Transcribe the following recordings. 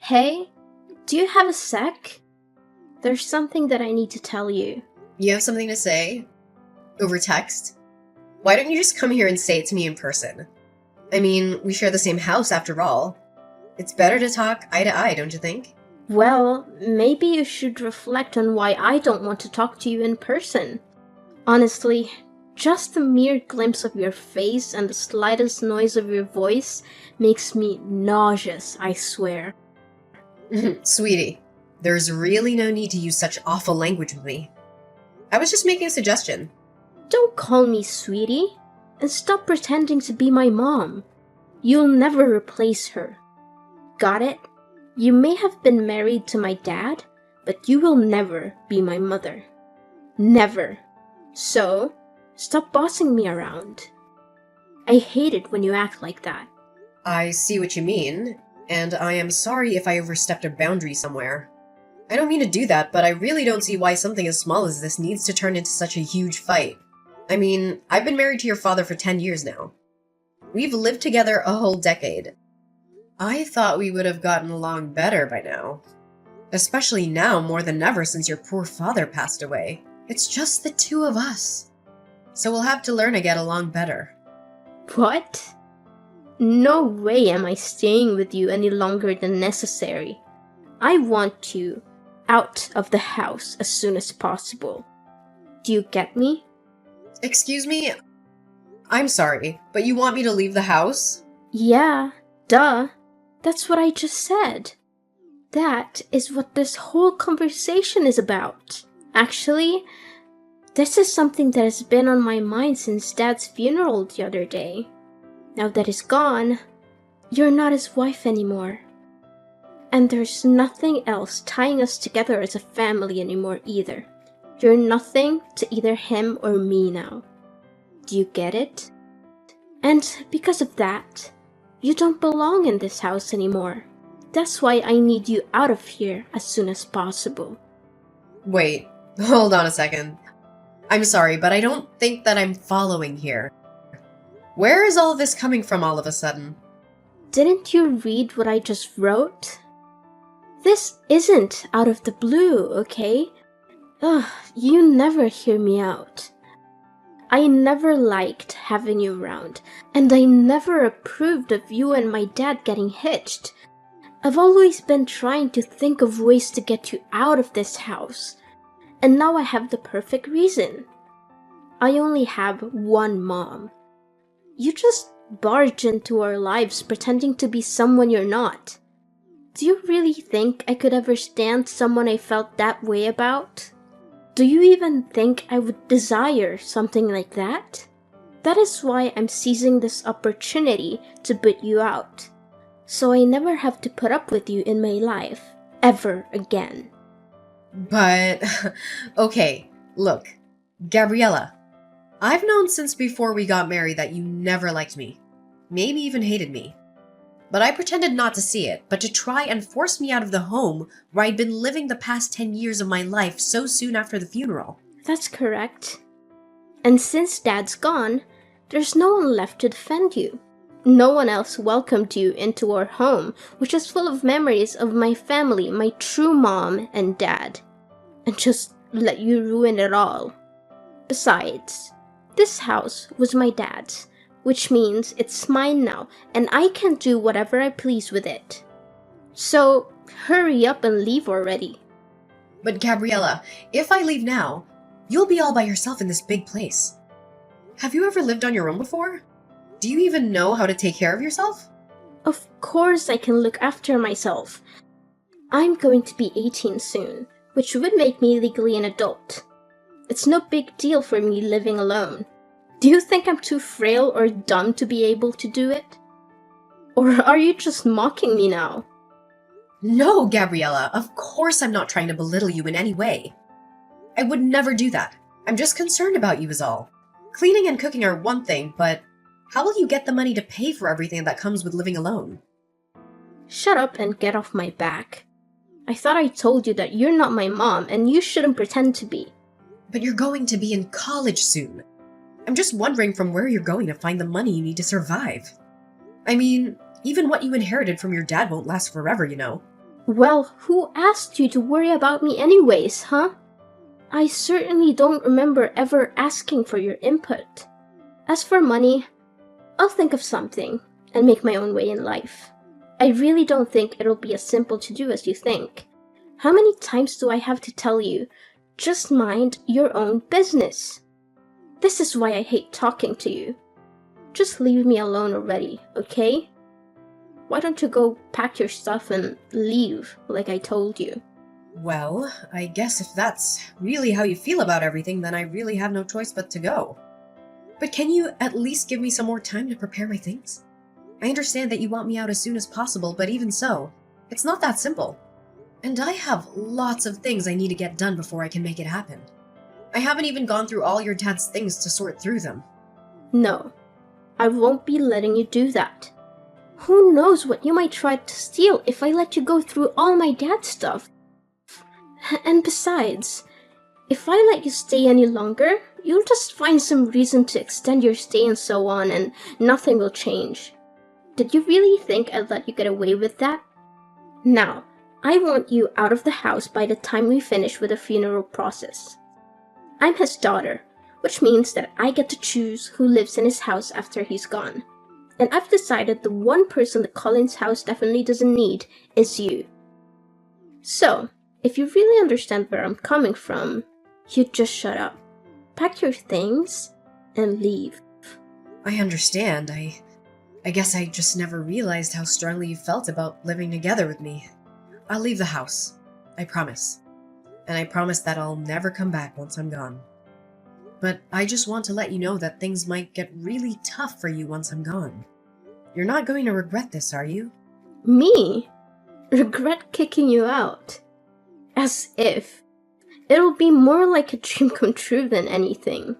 Hey, do you have a sec? There's something that I need to tell you. You have something to say? Over text? Why don't you just come here and say it to me in person? I mean, we share the same house after all. It's better to talk eye to eye, don't you think? Well, maybe you should reflect on why I don't want to talk to you in person. Honestly, just the mere glimpse of your face and the slightest noise of your voice makes me nauseous, I swear. Sweetie, there's really no need to use such awful language with me. I was just making a suggestion. Don't call me sweetie, and stop pretending to be my mom. You'll never replace her. Got it? You may have been married to my dad, but you will never be my mother. Never. So, stop bossing me around. I hate it when you act like that. I see what you mean, and I am sorry if I overstepped a boundary somewhere. I don't mean to do that, but I really don't see why something as small as this needs to turn into such a huge fight. I mean, I've been married to your father for 10 years now. We've lived together a whole decade. I thought we would have gotten along better by now. Especially now more than ever since your poor father passed away. It's just the two of us. So we'll have to learn to get along better. What? No way am I staying with you any longer than necessary. I want you out of the house as soon as possible. Do you get me? Excuse me? I'm sorry, but you want me to leave the house? Yeah, duh. That's what I just said. That is what this whole conversation is about. Actually, this is something that has been on my mind since Dad's funeral the other day. Now that he's gone, you're not his wife anymore. And there's nothing else tying us together as a family anymore either. You're nothing to either him or me now. Do you get it? And because of that, you don't belong in this house anymore. That's why I need you out of here as soon as possible. Wait, hold on a second. I'm sorry, but I don't think that I'm following here. Where is all this coming from all of a sudden? Didn't you read what I just wrote? This isn't out of the blue, okay? Ugh, you never hear me out. I never liked having you around, and I never approved of you and my dad getting hitched. I've always been trying to think of ways to get you out of this house, and now I have the perfect reason. I only have one mom. You just barge into our lives pretending to be someone you're not. Do you really think I could ever stand someone I felt that way about? Do you even think I would desire something like that? That is why I'm seizing this opportunity to boot you out, so I never have to put up with you in my life, ever again. But, okay, look, Gabriella, I've known since before we got married that you never liked me, maybe even hated me. But I pretended not to see it, but to try and force me out of the home where I'd been living the past 10 years of my life so soon after the funeral. That's correct. And since Dad's gone, there's no one left to defend you. No one else welcomed you into our home, which is full of memories of my family, my true mom and dad, and just let you ruin it all. Besides, this house was my dad's, which means it's mine now, and I can do whatever I please with it. So, hurry up and leave already. But Gabriella, if I leave now, you'll be all by yourself in this big place. Have you ever lived on your own before? Do you even know how to take care of yourself? Of course I can look after myself. I'm going to be 18 soon, which would make me legally an adult. It's no big deal for me living alone. Do you think I'm too frail or dumb to be able to do it? Or are you just mocking me now? No, Gabriella, of course I'm not trying to belittle you in any way. I would never do that. I'm just concerned about you is all. Cleaning and cooking are one thing, but how will you get the money to pay for everything that comes with living alone? Shut up and get off my back. I thought I told you that you're not my mom and you shouldn't pretend to be. But you're going to be in college soon. I'm just wondering from where you're going to find the money you need to survive. I mean, even what you inherited from your dad won't last forever, you know. Well, who asked you to worry about me anyways, huh? I certainly don't remember ever asking for your input. As for money, I'll think of something and make my own way in life. I really don't think it'll be as simple to do as you think. How many times do I have to tell you, just mind your own business? This is why I hate talking to you. Just leave me alone already, okay? Why don't you go pack your stuff and leave, like I told you? Well, I guess if that's really how you feel about everything, then I really have no choice but to go. But can you at least give me some more time to prepare my things? I understand that you want me out as soon as possible, but even so, it's not that simple. And I have lots of things I need to get done before I can make it happen. I haven't even gone through all your dad's things to sort through them. No, I won't be letting you do that. Who knows what you might try to steal if I let you go through all my dad's stuff? And besides, if I let you stay any longer, you'll just find some reason to extend your stay and so on, and nothing will change. Did you really think I'd let you get away with that? Now, I want you out of the house by the time we finish with the funeral process. I'm his daughter, which means that I get to choose who lives in his house after he's gone. And I've decided the one person the Collins house definitely doesn't need is you. So, if you really understand where I'm coming from, you just shut up, pack your things, and leave. I understand. I guess I just never realized how strongly you felt about living together with me. I'll leave the house. I promise. And I promise that I'll never come back once I'm gone. But I just want to let you know that things might get really tough for you once I'm gone. You're not going to regret this, are you? Me? Regret kicking you out? As if. It'll be more like a dream come true than anything.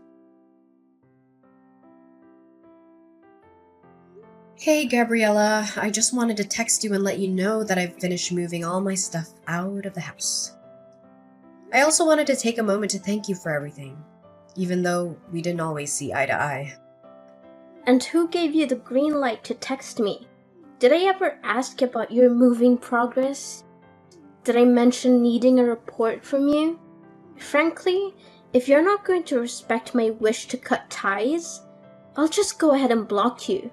Hey, Gabriella. I just wanted to text you and let you know that I've finished moving all my stuff out of the house. I also wanted to take a moment to thank you for everything, even though we didn't always see eye to eye. And who gave you the green light to text me? Did I ever ask about your moving progress? Did I mention needing a report from you? Frankly, if you're not going to respect my wish to cut ties, I'll just go ahead and block you.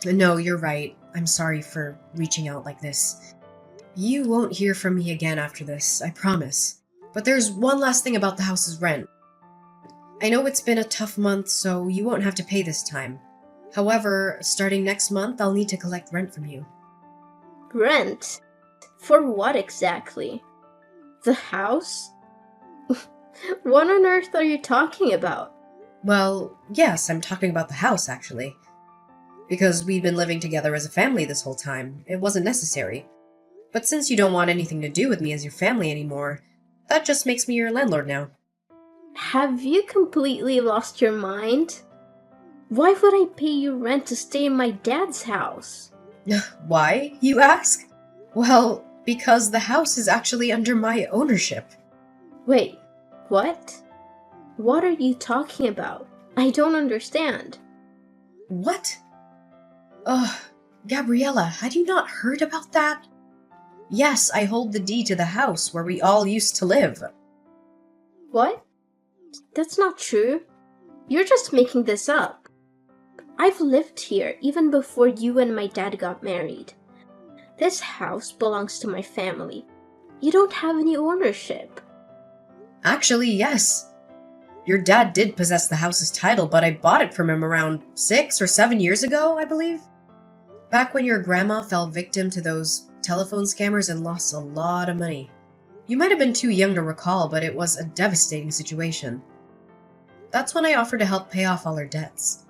No, you're right. I'm sorry for reaching out like this. You won't hear from me again after this, I promise. But there's one last thing about the house's rent. I know it's been a tough month, so you won't have to pay this time. However, starting next month, I'll need to collect rent from you. Rent? For what exactly? The house? What on earth are you talking about? Well, yes, I'm talking about the house, actually. Because we've been living together as a family this whole time, it wasn't necessary. But since you don't want anything to do with me as your family anymore, that just makes me your landlord now. Have you completely lost your mind? Why would I pay you rent to stay in my dad's house? Why, you ask? Well, because the house is actually under my ownership. Wait, what? What are you talking about? I don't understand. What? Ugh, Gabriella, had you not heard about that? Yes, I hold the deed to the house where we all used to live. What? That's not true. You're just making this up. I've lived here even before you and my dad got married. This house belongs to my family. You don't have any ownership. Actually, yes. Your dad did possess the house's title, but I bought it from him around 6 or 7 years ago, I believe. Back when your grandma fell victim to those telephone scammers and lost a lot of money. You might have been too young to recall, but it was a devastating situation. That's when I offered to help pay off all her debts.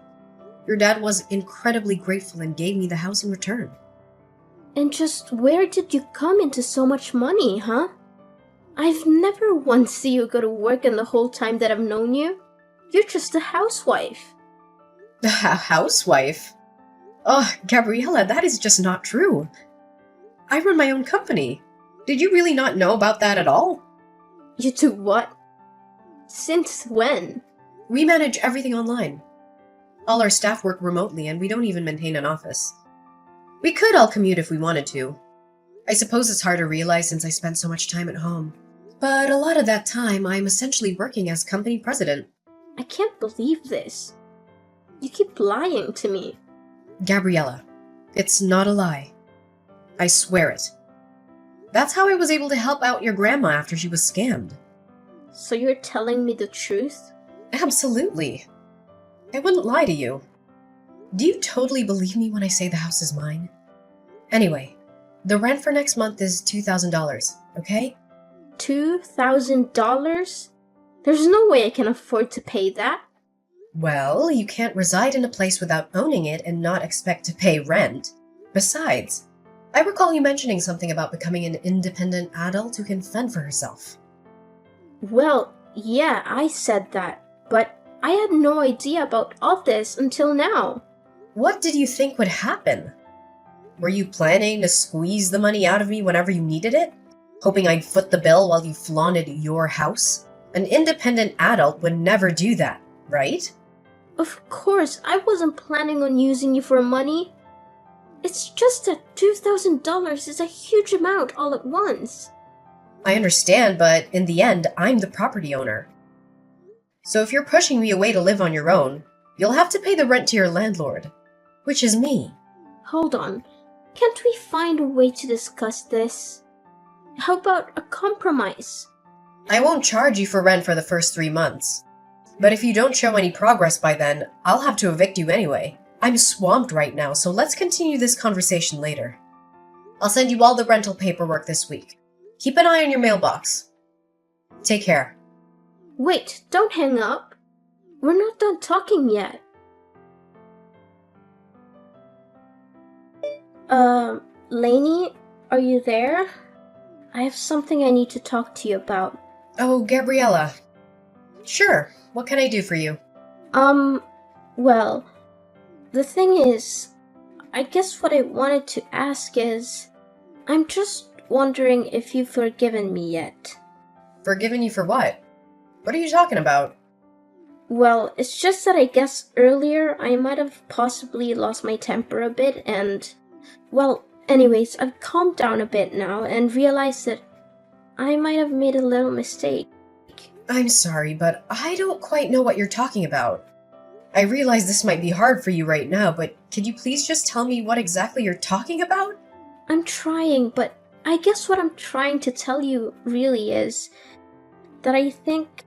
Your dad was incredibly grateful and gave me the house in return. And just where did you come into so much money, huh? I've never once seen you go to work in the whole time that I've known you. You're just a housewife. A housewife? Oh, Gabriella, that is just not true. I run my own company. Did you really not know about that at all? You do what? Since when? We manage everything online. All our staff work remotely and we don't even maintain an office. We could all commute if we wanted to. I suppose it's hard to realize since I spent so much time at home. But a lot of that time, I'm essentially working as company president. I can't believe this. You keep lying to me. Gabriella, it's not a lie. I swear it. That's how I was able to help out your grandma after she was scammed. So you're telling me the truth? Absolutely. I wouldn't lie to you. Do you totally believe me when I say the house is mine? Anyway, the rent for next month is $2,000, okay? $2,000? There's no way I can afford to pay that. Well, you can't reside in a place without owning it and not expect to pay rent. Besides, I recall you mentioning something about becoming an independent adult who can fend for herself. Well, yeah, I said that, but I had no idea about all this until now. What did you think would happen? Were you planning to squeeze the money out of me whenever you needed it? Hoping I'd foot the bill while you flaunted your house? An independent adult would never do that, right? Of course, I wasn't planning on using you for money. It's just that $2,000 is a huge amount all at once. I understand, but in the end, I'm the property owner. So if you're pushing me away to live on your own, you'll have to pay the rent to your landlord, which is me. Hold on. Can't we find a way to discuss this? How about a compromise? I won't charge you for rent for the first 3 months. But if you don't show any progress by then, I'll have to evict you anyway. I'm swamped right now, so let's continue this conversation later. I'll send you all the rental paperwork this week. Keep an eye on your mailbox. Take care. Wait, don't hang up. We're not done talking yet. Lainey, are you there? I have something I need to talk to you about. Oh, Gabriella. Sure, what can I do for you? Well, the thing is, I guess what I wanted to ask is, I'm just wondering if you've forgiven me yet. Forgiven you for what? What are you talking about? Well, it's just that I guess earlier I might have possibly lost my temper a bit and, well, anyways, I've calmed down a bit now and realized that I might have made a little mistake. I'm sorry, but I don't quite know what you're talking about. I realize this might be hard for you right now, but could you please just tell me what exactly you're talking about? I'm trying, but I guess what I'm trying to tell you really is that I think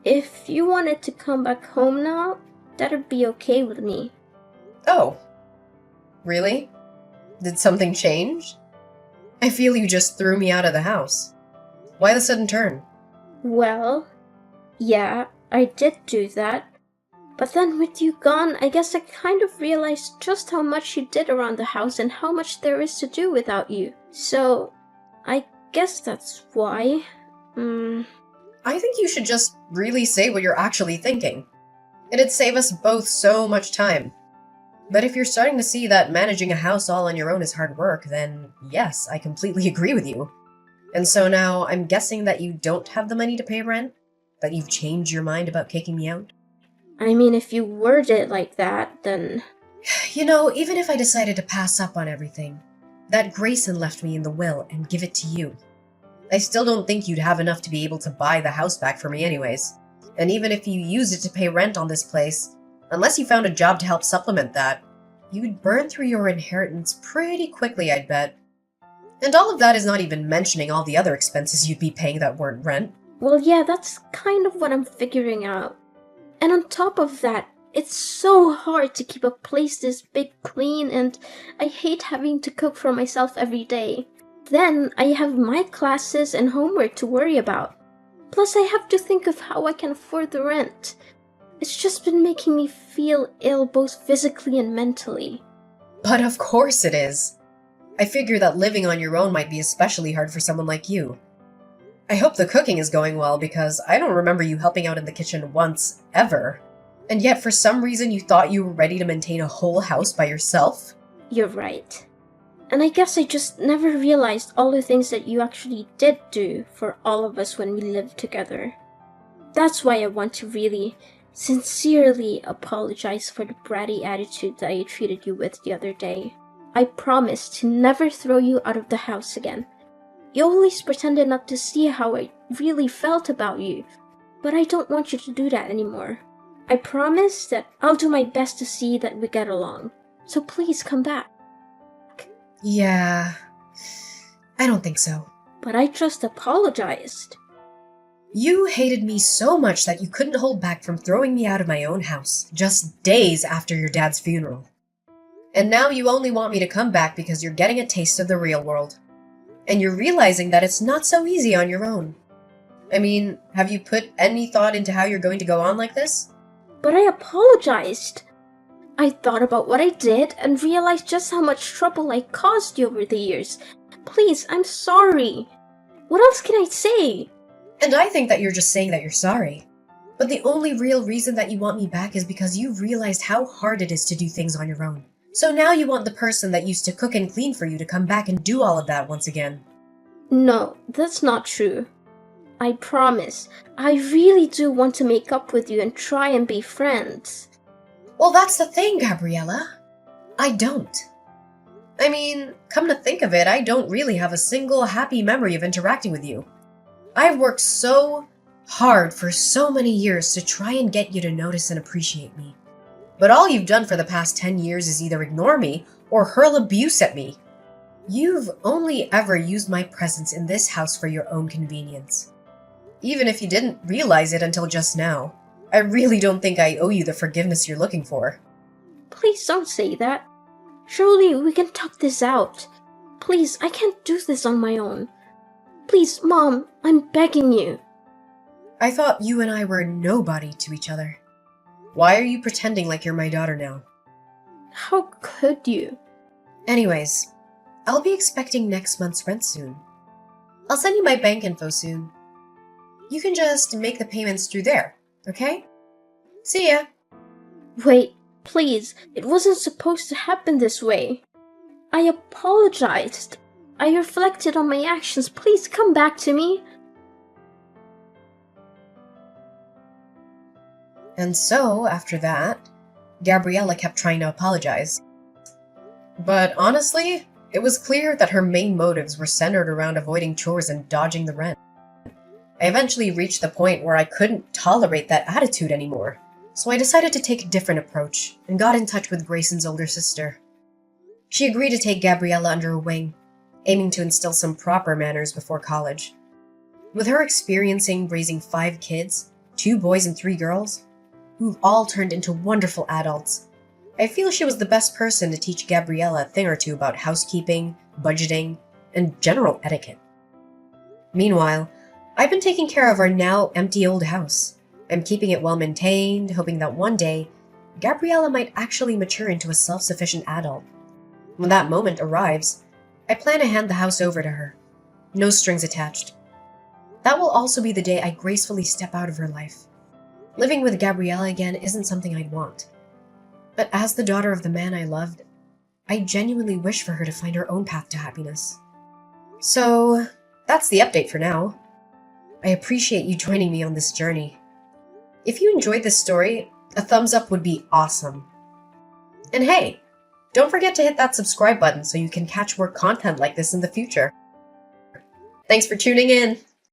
if you wanted to come back home now, that'd be okay with me. Oh. Really? Did something change? I feel you just threw me out of the house. Why the sudden turn? Well, yeah, I did do that. But then with you gone, I guess I kind of realized just how much you did around the house and how much there is to do without you. So, I guess that's why. I think you should just really say what you're actually thinking. It'd save us both so much time. But if you're starting to see that managing a house all on your own is hard work, then yes, I completely agree with you. And so now, I'm guessing that you don't have the money to pay rent? That you've changed your mind about kicking me out? I mean, if you word it like that, then... You know, even if I decided to pass up on everything, that Grayson left me in the will and give it to you. I still don't think you'd have enough to be able to buy the house back for me anyways. And even if you used it to pay rent on this place, unless you found a job to help supplement that, you'd burn through your inheritance pretty quickly, I'd bet. And all of that is not even mentioning all the other expenses you'd be paying that weren't rent. Well, yeah, that's kind of what I'm figuring out. And on top of that, it's so hard to keep a place this big clean, and I hate having to cook for myself every day. Then I have my classes and homework to worry about. Plus, I have to think of how I can afford the rent. It's just been making me feel ill both physically and mentally. But of course it is. I figure that living on your own might be especially hard for someone like you. I hope the cooking is going well because I don't remember you helping out in the kitchen once, ever. And yet for some reason you thought you were ready to maintain a whole house by yourself? You're right. And I guess I just never realized all the things that you actually did do for all of us when we lived together. That's why I want to really, sincerely apologize for the bratty attitude that I treated you with the other day. I promise to never throw you out of the house again. You always pretended not to see how I really felt about you, but I don't want you to do that anymore. I promise that I'll do my best to see that we get along. So please come back. Yeah, I don't think so. But I just apologized. You hated me so much that you couldn't hold back from throwing me out of my own house, just days after your dad's funeral. And now you only want me to come back because you're getting a taste of the real world. And you're realizing that it's not so easy on your own. I mean, have you put any thought into how you're going to go on like this? But I apologized. I thought about what I did and realized just how much trouble I caused you over the years. Please, I'm sorry. What else can I say? And I think that you're just saying that you're sorry. But the only real reason that you want me back is because you realized how hard it is to do things on your own. So now you want the person that used to cook and clean for you to come back and do all of that once again. No, that's not true. I promise. I really do want to make up with you and try and be friends. Well, that's the thing, Gabriella. I don't. I mean, come to think of it, I don't really have a single happy memory of interacting with you. I've worked so hard for so many years to try and get you to notice and appreciate me. But all you've done for the past 10 years is either ignore me or hurl abuse at me. You've only ever used my presence in this house for your own convenience. Even if you didn't realize it until just now, I really don't think I owe you the forgiveness you're looking for. Please don't say that. Surely we can talk this out. Please, I can't do this on my own. Please, Mom, I'm begging you. I thought you and I were nobody to each other. Why are you pretending like you're my daughter now? How could you? Anyways, I'll be expecting next month's rent soon. I'll send you my bank info soon. You can just make the payments through there, okay? See ya! Wait, please, it wasn't supposed to happen this way. I apologized. I reflected on my actions. Please come back to me. And so, after that, Gabriella kept trying to apologize. But honestly, it was clear that her main motives were centered around avoiding chores and dodging the rent. I eventually reached the point where I couldn't tolerate that attitude anymore, so I decided to take a different approach and got in touch with Grayson's older sister. She agreed to take Gabriella under her wing, aiming to instill some proper manners before college. With her experiencing raising 5 kids, 2 boys and 3 girls, who've all turned into wonderful adults, I feel she was the best person to teach Gabriella a thing or two about housekeeping, budgeting, and general etiquette. Meanwhile, I've been taking care of our now empty old house. I'm keeping it well maintained, hoping that one day, Gabriella might actually mature into a self-sufficient adult. When that moment arrives, I plan to hand the house over to her. No strings attached. That will also be the day I gracefully step out of her life. Living with Gabriella again isn't something I'd want. But as the daughter of the man I loved, I genuinely wish for her to find her own path to happiness. So, that's the update for now. I appreciate you joining me on this journey. If you enjoyed this story, a thumbs up would be awesome. And hey, don't forget to hit that subscribe button so you can catch more content like this in the future. Thanks for tuning in!